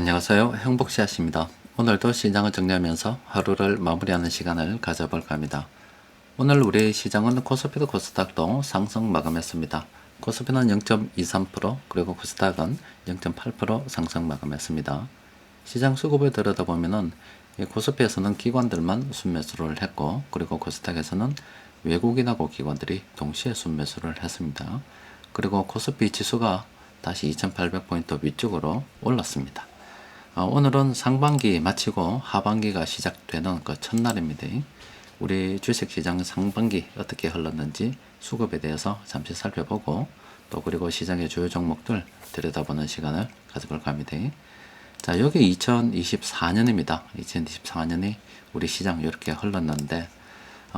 안녕하세요. 행복씨앗입니다. 오늘도 시장을 정리하면서 하루를 마무리하는 시간을 가져볼까 합니다. 오늘 우리 시장은 코스피도 코스닥도 상승 마감했습니다. 코스피는 0.23%, 그리고 코스닥은 0.8% 상승 마감했습니다. 시장 수급을 들여다보면은 코스피에서는 기관들만 순매수를 했고, 그리고 코스닥에서는 외국인하고 기관들이 동시에 순매수를 했습니다. 그리고 코스피 지수가 다시 2800포인트 위쪽으로 올랐습니다. 오늘은 상반기 마치고 하반기가 시작되는 그 첫날입니다. 우리 주식시장 상반기 어떻게 흘렀는지 수급에 대해서 잠시 살펴보고, 또 그리고 시장의 주요 종목들 들여다보는 시간을 가져볼까 합니다. 자, 여기 2024년입니다. 2024년이 우리 시장 이렇게 흘렀는데,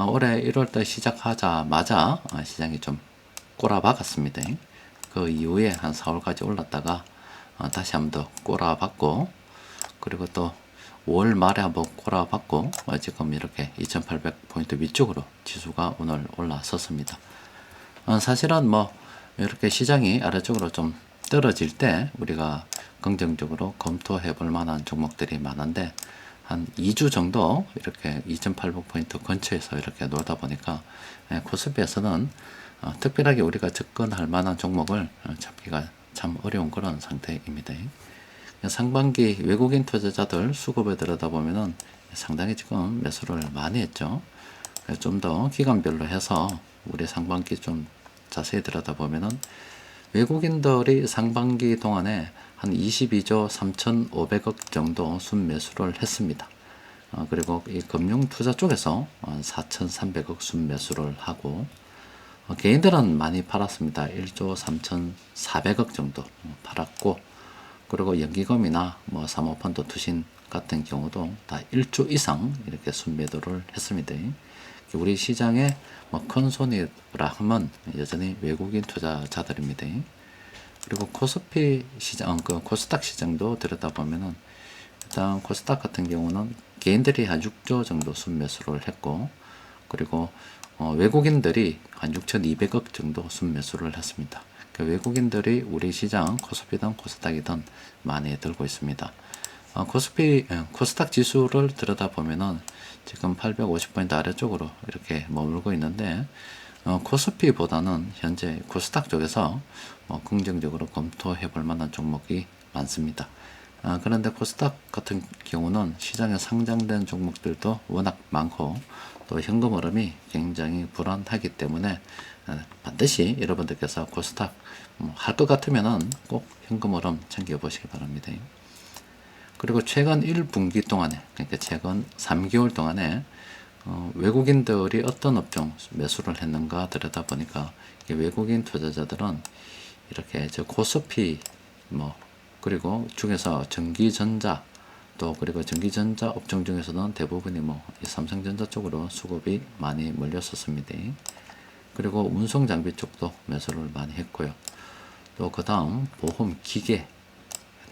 올해 1월달 시작하자마자 시장이 좀 꼬라박았습니다. 그 이후에 한 4월까지 올랐다가 다시 한번 더 꼬라박고, 그리고 또 5월 말에 한번 꼬라박고 지금 이렇게 2800포인트 위쪽으로 지수가 오늘 올라섰습니다. 사실은 뭐 이렇게 시장이 아래쪽으로 좀 떨어질 때 우리가 긍정적으로 검토해 볼 만한 종목들이 많은데, 한 2주 정도 이렇게 2800포인트 근처에서 이렇게 놀다 보니까 코스피에서는 특별하게 우리가 접근할 만한 종목을 잡기가 참 어려운 그런 상태입니다. 상반기 외국인 투자자들 수급을 들여다보면은 상당히 지금 매수를 많이 했죠. 좀 더 기간별로 해서 우리 상반기 좀 자세히 들여다보면은 외국인들이 상반기 동안에 한 22조 3,500억 정도 순매수를 했습니다. 그리고 이 금융 투자 쪽에서 4,300억 순매수를 하고, 개인들은 많이 팔았습니다. 1조 3,400억 정도 팔았고, 그리고 연기금이나 뭐 사모펀드 투신 같은 경우도 다 1조 이상 이렇게 순매도를 했습니다. 우리 시장의 뭐 큰 손이라 하면 여전히 외국인 투자자들입니다. 그리고 코스피 시장, 그 코스닥 시장도 들여다보면은 일단 코스닥 같은 경우는 개인들이 한 6조 정도 순매수를 했고, 그리고 외국인들이 한 6,200억 정도 순매수를 했습니다. 외국인들이 우리 시장 코스피든 코스닥이든 많이 들고 있습니다. 코스닥 지수를 들여다보면은 지금 850포인트 아래쪽으로 이렇게 머물고 있는데, 코스피보다는 현재 코스닥 쪽에서 긍정적으로 검토해 볼 만한 종목이 많습니다. 그런데 코스닥 같은 경우는 시장에 상장된 종목들도 워낙 많고, 또 현금 흐름이 굉장히 불안하기 때문에 반드시 여러분들께서 코스닥 할 것 같으면은 꼭 현금 흐름 챙겨 보시기 바랍니다. 그리고 최근 1분기 동안에, 그러니까 최근 3개월 동안에 외국인들이 어떤 업종 매수를 했는가 들여다보니까, 외국인 투자자들은 이렇게 코스피 그리고 중에서 전기전자, 또 그리고 전기전자 업종 중에서는 대부분이 삼성전자 쪽으로 수급이 많이 몰렸었습니다. 그리고 운송장비 쪽도 매수를 많이 했고요. 또 그 다음 보험, 기계,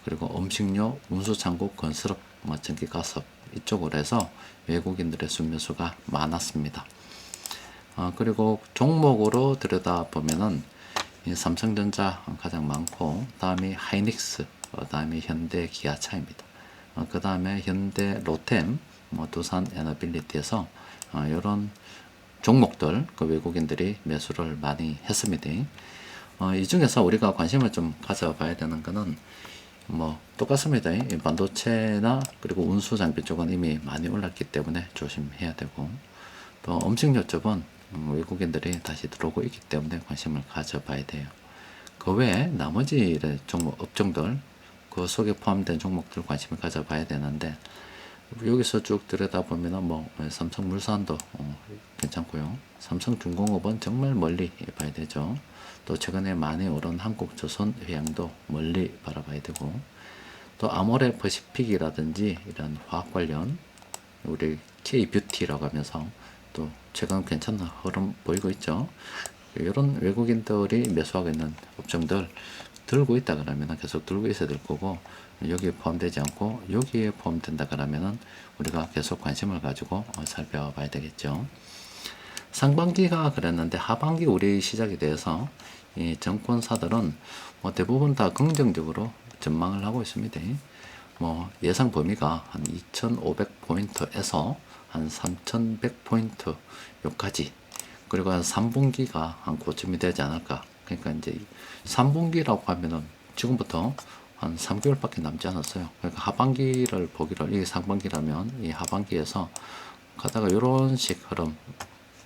그리고 음식료, 운수창고, 건설업, 전기가스 이쪽으로 해서 외국인들의 순매수가 많았습니다. 그리고 종목으로 들여다보면은 삼성전자 가장 많고, 다음이 하이닉스, 다음이 현대 기아차입니다. 그 다음에 현대 로템, 두산 에너빌리티에서 이런 종목들 그 외국인들이 매수를 많이 했습니다. 이 중에서 우리가 관심을 좀 가져봐야 되는 거는 똑같습니다. 반도체나 그리고 운수 장비 쪽은 이미 많이 올랐기 때문에 조심해야 되고, 또 음식료 쪽은 외국인들이 다시 들어오고 있기 때문에 관심을 가져봐야 돼요. 그 외에 나머지 종목 업종들, 그 속에 포함된 종목들 관심을 가져봐야 되는데, 여기서 쭉 들여다보면 삼성물산도 괜찮고요. 삼성중공업은 정말 멀리 봐야 되죠. 또 최근에 많이 오른 한국조선해양도 멀리 바라봐야 되고, 또 아모레 퍼시픽이라든지 이런 화학 관련, 우리 K뷰티라고 하면서 또 최근 괜찮은 흐름 보이고 있죠. 이런 외국인들이 매수하고 있는 업종들 들고 있다 그러면 계속 들고 있어야 될 거고, 여기에 포함되지 않고 여기에 포함된다 그러면 우리가 계속 관심을 가지고 살펴봐야 되겠죠. 상반기가 그랬는데 하반기 우리 시작에 대해서 이 정권사들은 대부분 다 긍정적으로 전망을 하고 있습니다. 뭐 예상 범위가 한 2,500포인트에서 한 3,100포인트 요까지, 그리고 한 3분기가 한 고점이 되지 않을까. 그러니까 이제 3분기라고 하면은 지금부터 한 3개월밖에 남지 않았어요. 그러니까 하반기를 보기를, 이게 상반기라면 이 하반기에서 가다가 이런 식 흐름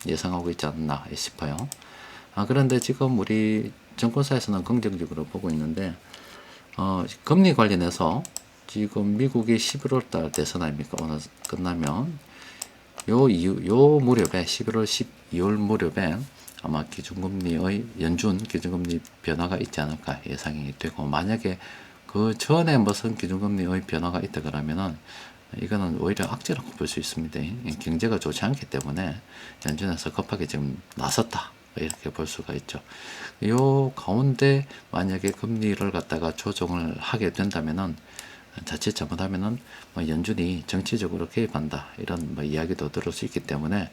예상하고 있지 않나 싶어요. 그런데 지금 우리 정권사에서는 긍정적으로 보고 있는데, 금리 관련해서 지금 미국이 11월 달 대선 아닙니까? 오늘 끝나면 요 무렵에 11월 12월 무렵에 아마 기준금리의 연준 기준금리 변화가 있지 않을까 예상이 되고, 만약에 그 전에 무슨 기준금리의 변화가 있다 그러면은 이거는 오히려 악재라고 볼 수 있습니다. 경제가 좋지 않기 때문에 연준에서 급하게 지금 나섰다, 이렇게 볼 수가 있죠. 요 가운데 만약에 금리를 갖다가 조정을 하게 된다면은, 자칫 잘못하면은 뭐 연준이 정치적으로 개입한다, 이런 뭐 이야기도 들을 수 있기 때문에,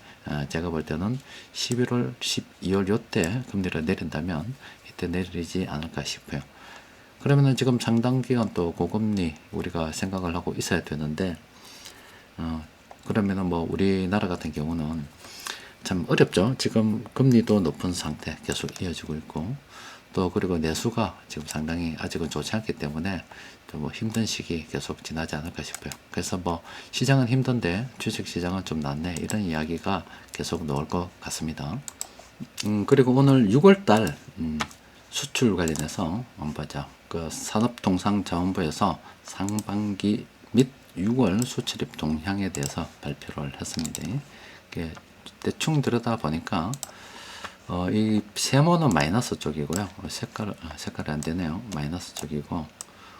제가 볼 때는 11월, 12월 요때 금리를 내린다면 이때 내리지 않을까 싶어요. 그러면은 지금 상당 기간 또 고금리 우리가 생각을 하고 있어야 되는데, 그러면은 뭐 우리나라 같은 경우는 참 어렵죠. 지금 금리도 높은 상태 계속 이어지고 있고, 또 그리고 내수가 지금 상당히 아직은 좋지 않기 때문에 좀 뭐 힘든 시기 계속 지나지 않을까 싶어요. 그래서 뭐 시장은 힘든데 주식 시장은 좀 낫네, 이런 이야기가 계속 나올 것 같습니다. 그리고 오늘 6월달 수출 관련해서 한번 보자. 그 산업통상자원부에서 상반기 및 6월 수출입 동향에 대해서 발표를 했습니다. 이게 대충 들여다 보니까 이 세모는 마이너스 쪽이고요. 색깔이 안 되네요. 마이너스 쪽이고,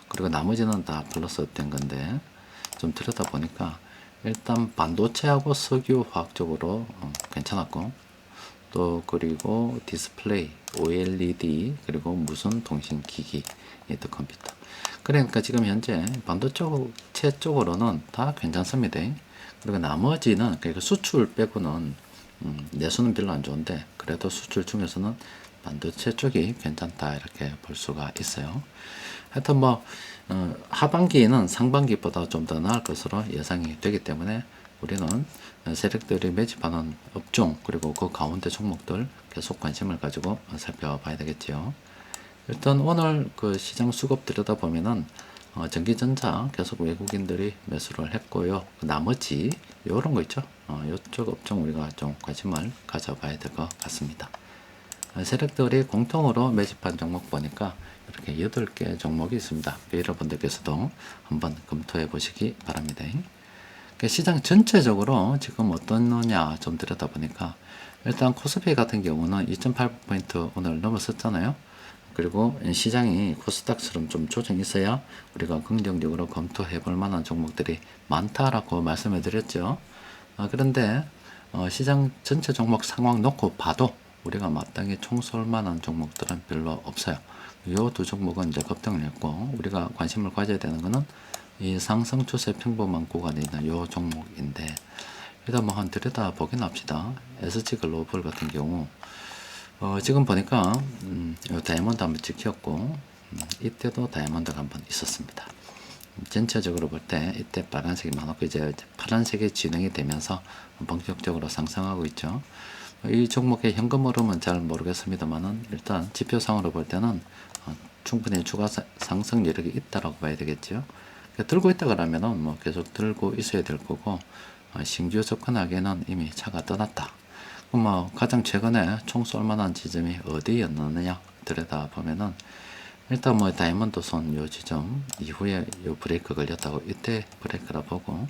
그리고 나머지는 다 플러스 된 건데, 좀 들여다 보니까 일단 반도체하고 석유화학 쪽으로 괜찮았고, 또 그리고 디스플레이, OLED, 그리고 무선 통신기기, 또 컴퓨터. 그러니까 지금 현재 반도체 쪽으로는 다 괜찮습니다. 그리고 나머지는, 그러니까 수출 빼고는 내수는 별로 안 좋은데, 그래도 수출 중에서는 반도체 쪽이 괜찮다, 이렇게 볼 수가 있어요. 하여튼 뭐 하반기에는 상반기보다 좀 더 나을 것으로 예상이 되기 때문에 우리는 세력들이 매집하는 업종, 그리고 그 가운데 종목들 계속 관심을 가지고 살펴봐야 되겠죠. 일단 오늘 그 시장 수급 들여다보면은 전기전자 계속 외국인들이 매수를 했고요. 나머지 요런 거 있죠. 요쪽 업종 우리가 좀 관심을 가져봐야 될 것 같습니다. 세력들이 공통으로 매집한 종목 보니까 이렇게 8개 종목이 있습니다. 여러분들께서도 한번 검토해 보시기 바랍니다. 시장 전체적으로 지금 어떠느냐 좀 들여다보니까, 일단 코스피 같은 경우는 2.8% 오늘 넘었었잖아요. 그리고 시장이 코스닥처럼 좀 조정이 있어야 우리가 긍정적으로 검토해 볼 만한 종목들이 많다라고 말씀해 드렸죠. 그런데 시장 전체 종목 상황 놓고 봐도 우리가 마땅히 총쏠 만한 종목들은 별로 없어요. 이 두 종목은 이제 급등을 했고, 우리가 관심을 가져야 되는 거는 이 상승 추세 평범한 구간에 있는 이 종목인데, 일단 뭐 한 들여다 보긴 합시다. SG 글로벌 같은 경우 지금 보니까 요 다이아몬드 한번 찍혔고, 이때도 다이아몬드가 한번 있었습니다. 전체적으로 볼 때 이때 빨간색이 많았고, 이제 파란색이 진행이 되면서 본격적으로 상승하고 있죠. 이 종목의 현금 흐름은 잘 모르겠습니다만은, 일단 지표상으로 볼 때는 충분히 추가 상승 여력이 있다라고 봐야 되겠죠. 들고 있다 그러면은 뭐 계속 들고 있어야 될 거고, 신규 접근하기에는 이미 차가 떠났다. 그럼 뭐 가장 최근에 총 쏠 만한 지점이 어디였느냐 들여다 보면은, 일단 뭐 다이아몬드 손 요 지점 이후에 요 브레이크 걸렸다고, 이때 브레이크라 보고,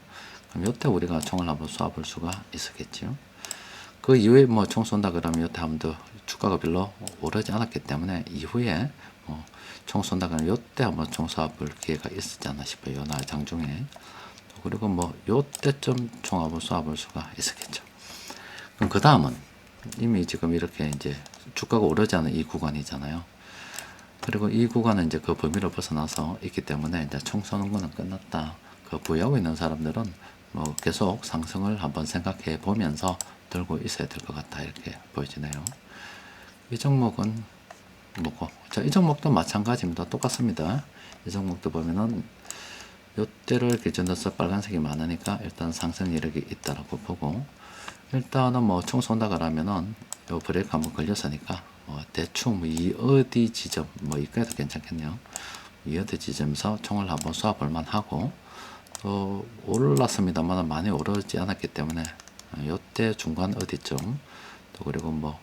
그럼 요때 우리가 총을 한번 쏴볼 수가 있었겠죠. 그 이후에 뭐 총 쏜다 그러면 요때 한번 주가가 별로 오르지 않았기 때문에, 이후에 총 쏜다 그러면 요때 한번 총 쏴볼 기회가 있었지 않나 싶어요. 요 날 장중에. 그리고 뭐 요때쯤 총 한번 쏴볼 수가 있었겠죠. 그럼 그 다음은 이미 지금 이렇게 이제 주가가 오르지 않은 이 구간이잖아요. 그리고 이 구간은 이제 그 범위를 벗어나서 있기 때문에 이제 총 쏘는 거는 끝났다. 그 보유하고 있는 사람들은 뭐 계속 상승을 한번 생각해 보면서 들고 있어야 될 것 같다, 이렇게 보여지네요. 이 종목은 뭐고, 자, 이 종목도 마찬가지입니다. 똑같습니다. 이 종목도 보면은 요때를 기준으로서 빨간색이 많으니까 일단 상승 이력이 있다라고 보고, 일단은 뭐 총수 온다 그러면은 요 브레이크 한번 걸렸으니까 대충 이 어디 지점 이까지도 괜찮겠네요. 이 어디 지점에서 총을 한번 쏴 볼만 하고, 또 올랐습니다만 많이 오르지 않았기 때문에 요때 중간 어디쯤, 또 그리고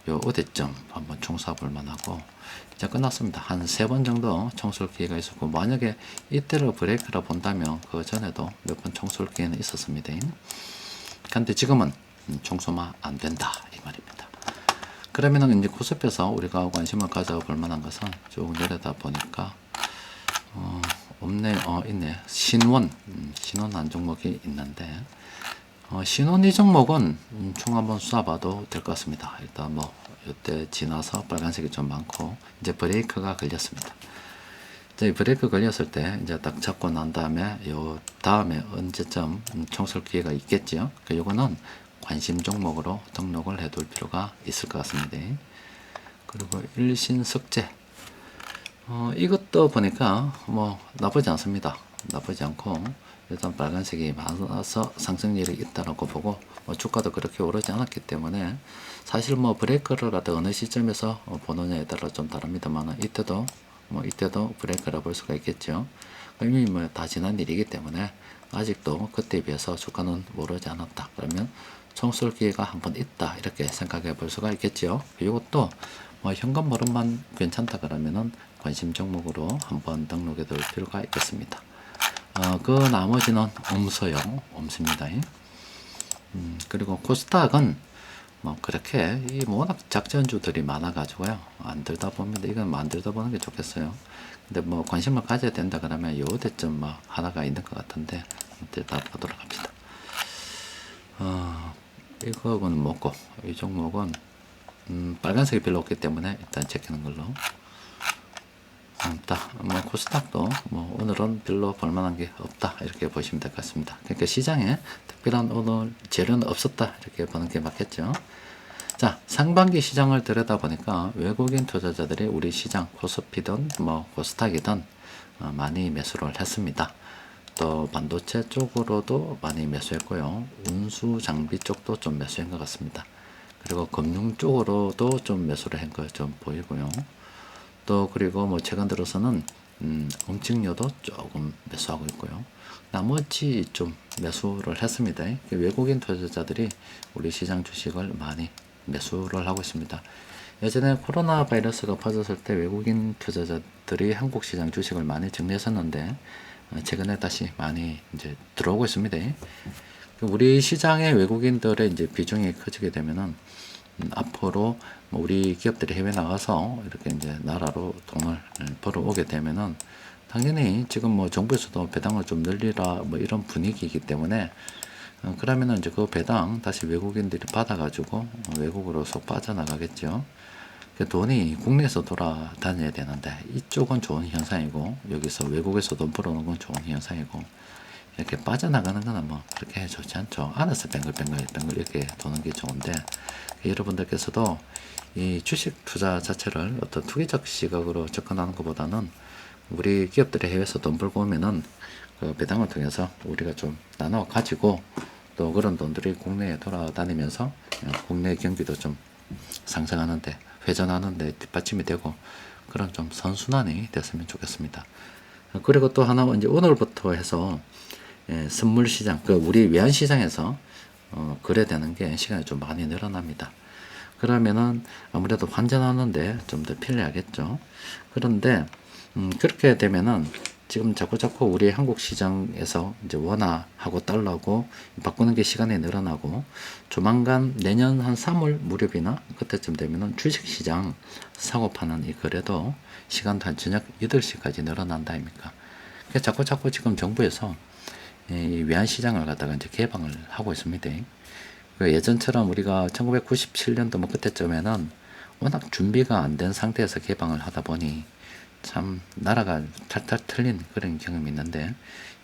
요 어디쯤 한번 총 쏴 볼만 하고, 이제 끝났습니다. 한 3번 정도 총 쏠 기회가 있었고, 만약에 이때를 브레이크라 본다면 그 전에도 몇 번 총 쏠 기회는 있었습니다. 근데 지금은 총 쏘면 안 된다 이 말입니다. 그러면은 이제 코스피에서 우리가 관심을 가져볼 만한 것은 쭉 내려다 보니까 없네, 있네. 신원 한 종목이 있는데, 신원 이 종목은 총 한번 쏴봐도 될 것 같습니다. 일단 이때 지나서 빨간색이 좀 많고, 이제 브레이크가 걸렸습니다. 이제 브레이크 걸렸을 때 이제 딱 잡고 난 다음에 요 다음에 언제쯤 총 쏠 기회가 있겠지요. 요거는 관심 종목으로 등록을 해둘 필요가 있을 것 같습니다. 그리고 일신석재, 이것도 보니까 나쁘지 않습니다. 나쁘지 않고, 일단 빨간색이 많아서 상승률이 있다라고 보고, 주가도 그렇게 오르지 않았기 때문에, 사실 브레이크를 갖다 어느 시점에서 보느냐에 따라 좀 다릅니다만, 이때도 브레이크라 볼 수가 있겠죠. 이미 다 지난 일이기 때문에 아직도 그때에 비해서 주가는 오르지 않았다. 그러면 총쏠 기회가 한번 있다, 이렇게 생각해 볼 수가 있겠죠. 이것도 현금 흐름만 괜찮다 그러면은 관심 종목으로 한번 등록해 둘 필요가 있겠습니다. 그 나머지는 없습니다. 그리고 코스닥은 그렇게 워낙 작전주들이 많아가지고요, 안 들다 봅니다. 이건 안 들다 보는 게 좋겠어요. 근데 관심을 가져야 된다 그러면 요 대점 하나가 있는 것 같은데, 일단 보도록 합시다. 이거는 뭐고, 이 종목은 빨간색이 별로 없기 때문에 일단 제끼는 걸로. 코스닥도 오늘은 별로 볼만한 게 없다, 이렇게 보시면 될 것 같습니다. 그러니까 시장에 특별한 오늘 재료는 없었다, 이렇게 보는 게 맞겠죠. 자, 상반기 시장을 들여다보니까 외국인 투자자들이 우리 시장 코스피든 코스닥이든 많이 매수를 했습니다. 또 반도체 쪽으로도 많이 매수했고요, 운수 장비 쪽도 좀 매수한 것 같습니다. 그리고 금융 쪽으로도 좀 매수를 한 거 좀 보이고요. 또 그리고 최근 들어서는 음식료도 조금 매수하고 있고요. 나머지 좀 매수를 했습니다. 외국인 투자자들이 우리 시장 주식을 많이 매수를 하고 있습니다. 예전에 코로나 바이러스가 퍼졌을 때 외국인 투자자들이 한국 시장 주식을 많이 정리했었는데, 최근에 다시 많이 이제 들어오고 있습니다. 우리 시장의 외국인들의 이제 비중이 커지게 되면은 앞으로 우리 기업들이 해외 나가서 이렇게 이제 나라로 돈을 벌어오게 되면은, 당연히 지금 정부에서도 배당을 좀 늘리라 이런 분위기이기 때문에, 그러면은 이제 그 배당 다시 외국인들이 받아가지고 외국으로 쏙 빠져나가겠죠. 그 돈이 국내에서 돌아다녀야 되는데, 이쪽은 좋은 현상이고, 여기서 외국에서 돈 벌어오는 건 좋은 현상이고, 이렇게 빠져나가는 거는 그렇게 좋지 않죠. 안에서 뱅글뱅글 이렇게 도는 게 좋은데, 여러분들께서도 이 주식 투자 자체를 어떤 투기적 시각으로 접근하는 것보다는, 우리 기업들이 해외에서 돈 벌고 오면은 그 배당을 통해서 우리가 좀 나눠 가지고, 또 그런 돈들이 국내에 돌아다니면서 국내 경기도 좀 상승하는데, 회전하는데 뒷받침이 되고, 그런 좀 선순환이 됐으면 좋겠습니다. 그리고 또 하나, 이제 오늘부터 해서 선물 시장, 우리 외환 시장에서 거래되는 게 시간이 좀 많이 늘어납니다. 그러면은 아무래도 환전하는데 좀 더 편리하겠죠. 그런데 그렇게 되면은 지금 자꾸 우리 한국 시장에서 이제 원화하고 달러고 바꾸는 게 시간이 늘어나고, 조만간 내년 한 3월 무렵이나 그때쯤 되면은 주식 시장 사고 파는 이 거래도 시간도 한 저녁 8시까지 늘어난다 아닙니까? 그래서 자꾸 지금 정부에서 이 외환 시장을 갖다가 이제 개방을 하고 있습니다. 예전처럼 우리가 1997년도 그때쯤에는 워낙 준비가 안 된 상태에서 개방을 하다 보니 참 나라가 탈탈 틀린 그런 경험이 있는데,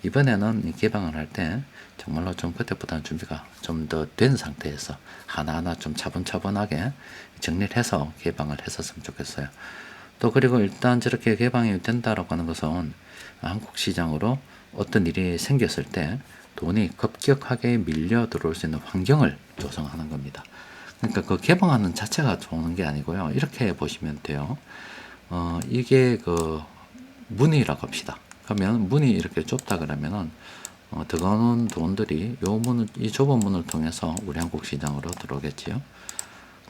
이번에는 개방을 할 때 정말로 좀 그때보다는 준비가 좀 더 된 상태에서 하나하나 좀 차분차분하게 정리를 해서 개방을 했었으면 좋겠어요. 또 그리고 일단 저렇게 개방이 된다라고 하는 것은 한국 시장으로 어떤 일이 생겼을 때 돈이 급격하게 밀려 들어올 수 있는 환경을 조성하는 겁니다. 그러니까 그 개방하는 자체가 좋은 게 아니고요. 이렇게 보시면 돼요. 이게 그 문이라고 합시다. 그러면 문이 이렇게 좁다 그러면은 들어가는 돈들이 요 문을, 이 좁은 문을 통해서 우리 한국 시장으로 들어오겠지요.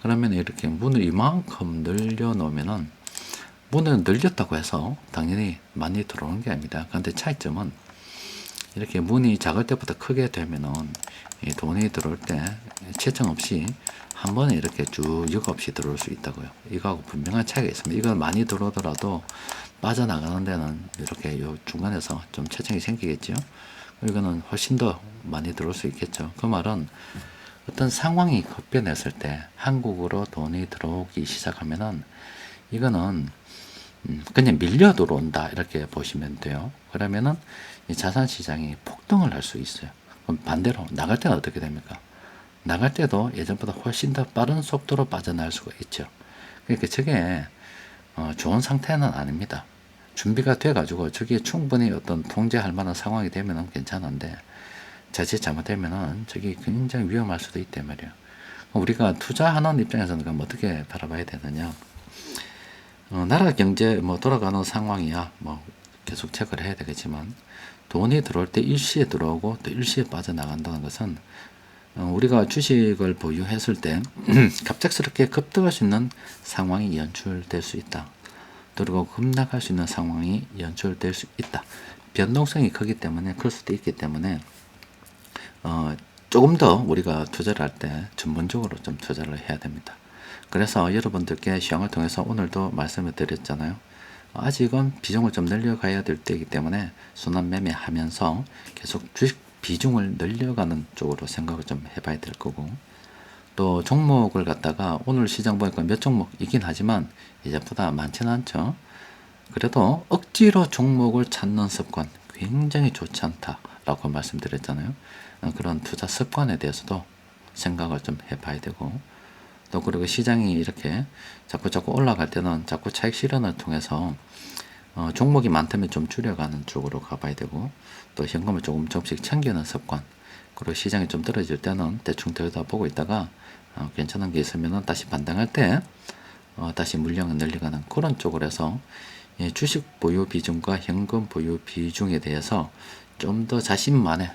그러면 이렇게 문을 이만큼 늘려 놓으면은 문을 늘렸다고 해서 당연히 많이 들어오는 게 아닙니다. 그런데 차이점은 이렇게 문이 작을 때보다 크게 되면은 이 돈이 들어올 때 채점 없이 한 번에 이렇게 쭉 육 없이 들어올 수 있다고요. 이거하고 분명한 차이가 있습니다. 이건 많이 들어오더라도 빠져나가는 데는 이렇게 요 중간에서 좀 채점이 생기겠죠. 이거는 훨씬 더 많이 들어올 수 있겠죠. 그 말은 어떤 상황이 급변했을 때 한국으로 돈이 들어오기 시작하면은 이거는 그냥 밀려 들어온다 이렇게 보시면 돼요. 그러면은 이 자산 시장이 폭등을 할 수 있어요. 그럼 반대로 나갈 때는 어떻게 됩니까? 나갈 때도 예전보다 훨씬 더 빠른 속도로 빠져나갈 수가 있죠. 그러니까 저게 좋은 상태는 아닙니다. 준비가 돼가지고 저게 충분히 어떤 통제할 만한 상황이 되면은 괜찮은데 자칫 잘못되면은 저게 굉장히 위험할 수도 있단 말이에요. 우리가 투자하는 입장에서는 그럼 어떻게 바라봐야 되느냐? 나라 경제 뭐 돌아가는 상황이야 뭐 계속 체크를 해야 되겠지만 돈이 들어올 때 일시에 들어오고 또 일시에 빠져나간다는 것은 우리가 주식을 보유했을 때 갑작스럽게 급등할 수 있는 상황이 연출될 수 있다. 그리고 급락할 수 있는 상황이 연출될 수 있다. 변동성이 크기 때문에 그럴 수도 있기 때문에 조금 더 우리가 투자를 할 때 전문적으로 좀 투자를 해야 됩니다. 그래서 여러분들께 시황을 통해서 오늘도 말씀을 드렸잖아요. 아직은 비중을 좀 늘려가야 될 때이기 때문에 순환 매매하면서 계속 주식 비중을 늘려가는 쪽으로 생각을 좀 해봐야 될 거고, 또 종목을 갖다가 오늘 시장 보니까 몇 종목이긴 하지만 예전보다 많지는 않죠. 그래도 억지로 종목을 찾는 습관 굉장히 좋지 않다라고 말씀드렸잖아요. 그런 투자 습관에 대해서도 생각을 좀 해봐야 되고, 또 그리고 시장이 이렇게 자꾸 올라갈 때는 자꾸 차익 실현을 통해서 종목이 많다면 좀 줄여가는 쪽으로 가봐야 되고, 또 현금을 조금씩 챙기는 습관, 그리고 시장이 좀 떨어질 때는 대충 들여다보고 있다가 괜찮은 게 있으면 다시 반등할 때 다시 물량을 늘려가는 그런 쪽으로 해서 주식 보유 비중과 현금 보유 비중에 대해서 좀 더 자신만의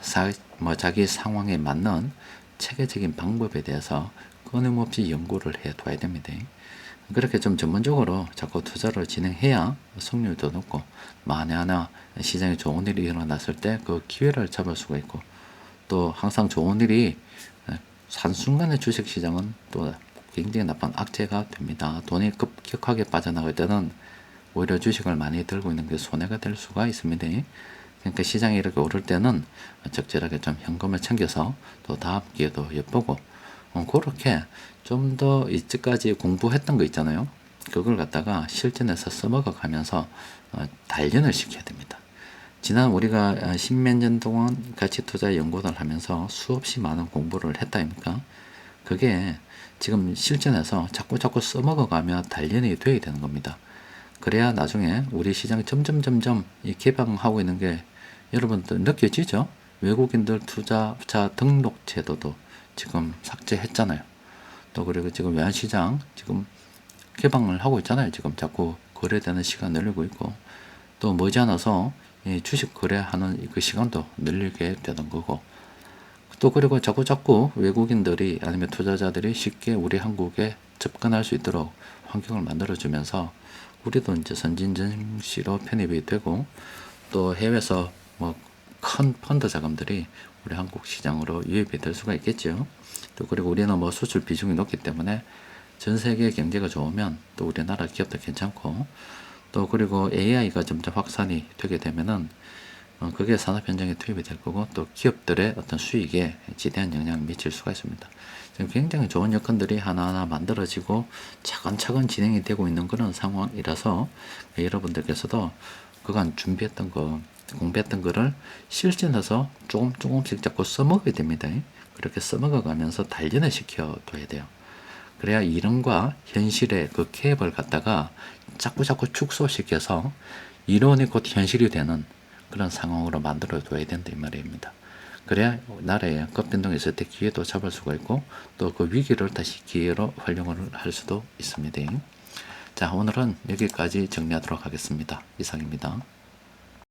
자기 상황에 맞는 체계적인 방법에 대해서 끊임없이 연구를 해둬야 됩니다. 그렇게 좀 전문적으로 자꾸 투자를 진행해야 성률도 높고, 만에 하나 시장에 좋은 일이 일어났을 때 그 기회를 잡을 수가 있고, 또 항상 좋은 일이 한순간에 주식시장은 또 굉장히 나쁜 악재가 됩니다. 돈이 급격하게 빠져나갈 때는 오히려 주식을 많이 들고 있는 게 손해가 될 수가 있습니다. 그러니까 시장이 이렇게 오를 때는 적절하게 좀 현금을 챙겨서 또 다음 기회도 엿보고, 그렇게 좀 더 이때까지 공부했던 거 있잖아요. 그걸 갖다가 실전에서 써먹어 가면서 단련을 시켜야 됩니다. 지난 우리가 십몇 년 동안 가치 투자 연구를 하면서 수없이 많은 공부를 했다 아닙니까? 그게 지금 실전에서 자꾸 써먹어 가며 단련이 돼야 되는 겁니다. 그래야 나중에 우리 시장이 점점 이 개방하고 있는 게 여러분들 느껴지죠? 외국인들 투자자 등록 제도도 지금 삭제했잖아요. 또 그리고 지금 외환시장 지금 개방을 하고 있잖아요. 지금 자꾸 거래되는 시간 늘리고 있고, 또 머지않아서 주식 거래하는 그 시간도 늘리게 되는 거고, 또 그리고 자꾸 외국인들이 아니면 투자자들이 쉽게 우리 한국에 접근할 수 있도록 환경을 만들어주면서 우리도 이제 선진 증시로 편입이 되고, 또 해외에서 뭐 큰 펀드 자금들이 우리 한국 시장으로 유입이 될 수가 있겠죠. 또 그리고 우리는 뭐 수출 비중이 높기 때문에 전 세계 경제가 좋으면 또 우리나라 기업도 괜찮고, 또 그리고 AI가 점점 확산이 되게 되면은 그게 산업 현장에 투입이 될 거고, 또 기업들의 어떤 수익에 지대한 영향을 미칠 수가 있습니다. 지금 굉장히 좋은 여건들이 하나하나 만들어지고 차근차근 진행이 되고 있는 그런 상황이라서 여러분들께서도 그간 준비했던 거, 공부했던 거를 실전에서 조금씩 자꾸 써먹어야 됩니다. 그렇게 써먹어 가면서 단련을 시켜둬야 돼요. 그래야 이론과 현실의 그 갭을 갖다가 자꾸 축소시켜서 이론이 곧 현실이 되는 그런 상황으로 만들어 둬야 된다 이 말입니다. 그래야 나라에 급변동이 있을 때 기회도 잡을 수가 있고 또 그 위기를 다시 기회로 활용을 할 수도 있습니다. 자, 오늘은 여기까지 정리하도록 하겠습니다. 이상입니다.